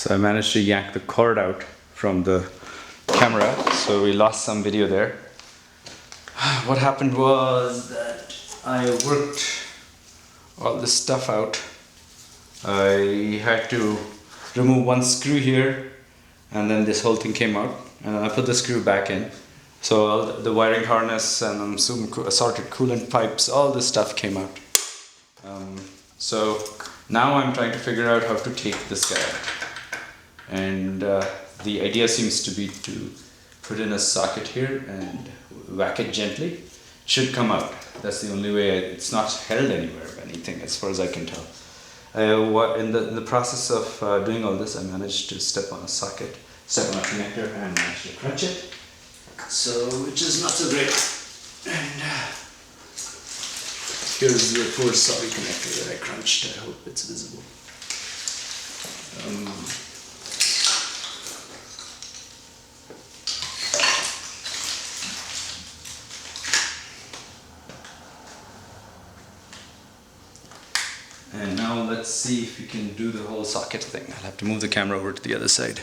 So I managed to yank the cord out from the camera, so we lost some video there. What happened was that I worked all this stuff out. I had to remove one screw here, and then this whole thing came out, and I put the screw back in. So all the wiring harness and some assorted coolant pipes, all this stuff came out. So now I'm trying to figure out how to take this guy out. And the idea seems to be to put in a socket here and whack it gently. It should come out. That's the only way. It's not held anywhere or anything as far as I can tell. In the process of doing all this, I managed to step on a socket, step on a connector, and managed to crunch it. So, which is not so great. And here's the poor sorry connector that I crunched. I hope it's visible. And now let's see if we can do the whole socket thing. I'll have to move the camera over to the other side.